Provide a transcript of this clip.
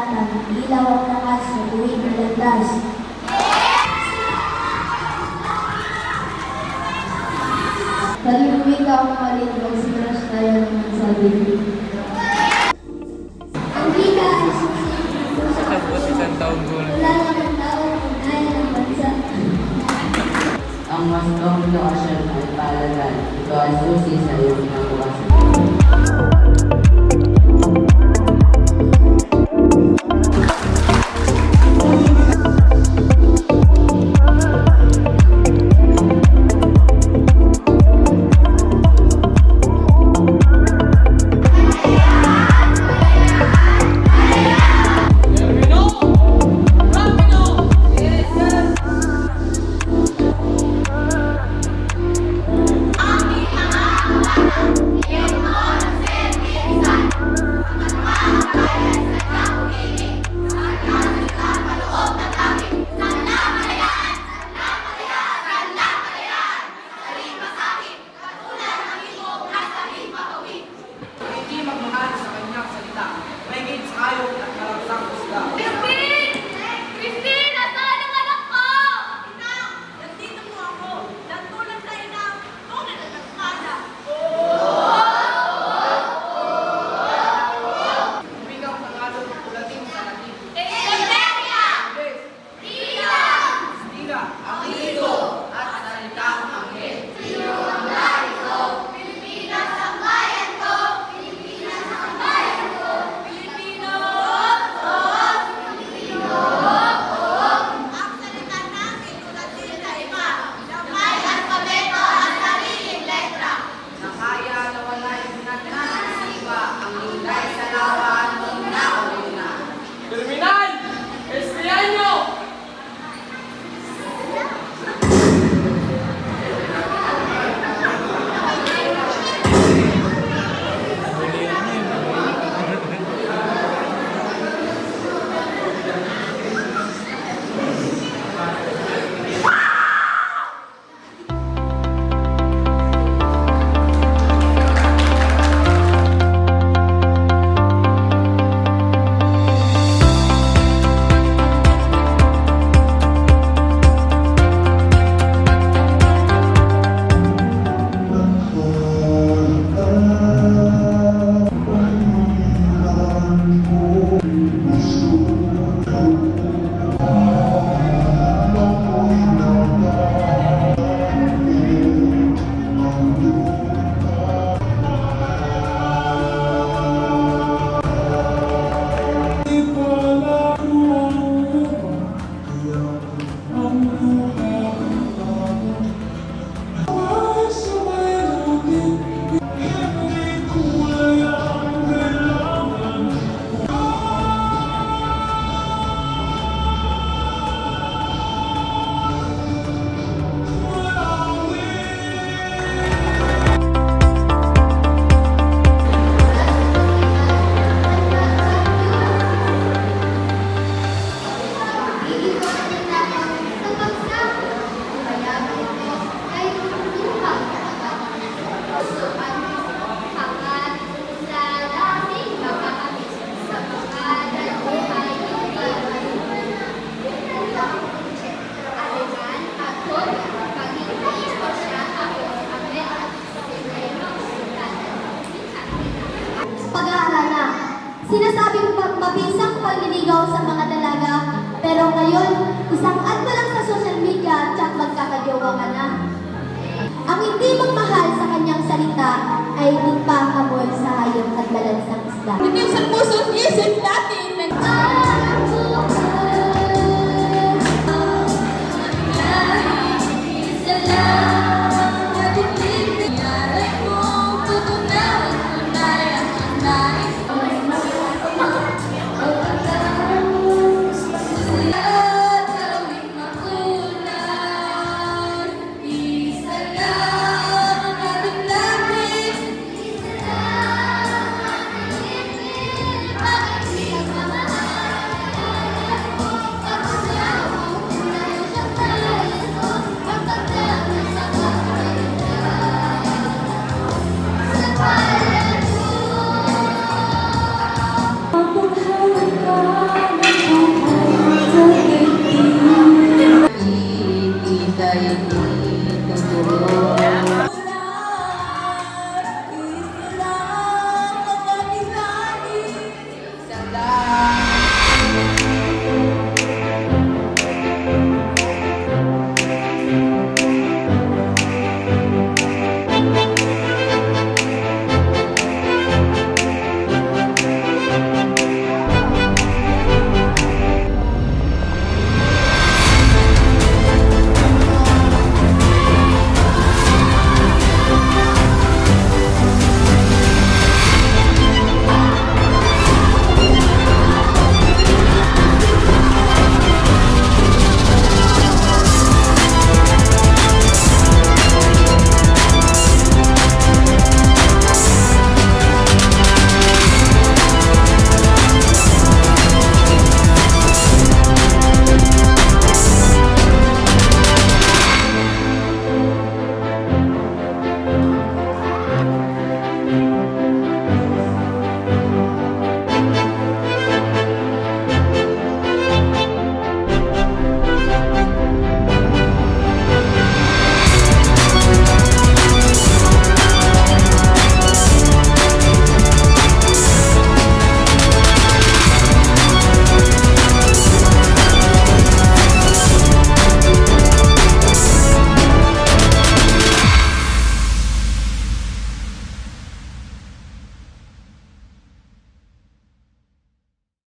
ng ilaw ang lakas sa tuwing nalandas. Kalimuin ka ang malindong sinas na yan naman sa bibig. Ang bida ay susunod sa isang taong gulang. wala naman tao kung kaya ng bansa. Ang mas noong lokasyon ay paalagan. Ito ay susi sa iyong ginagawa sa Sinasabing mabinsang pagliligaw sa mga dalaga, pero ngayon, isang ad mo lang sa social media at magkakajowa ka na. Ang hindi magmahal sa kanyang salita ay hindi pa kamoy sa hayop at balansang isda. Itin sa puso't isip natin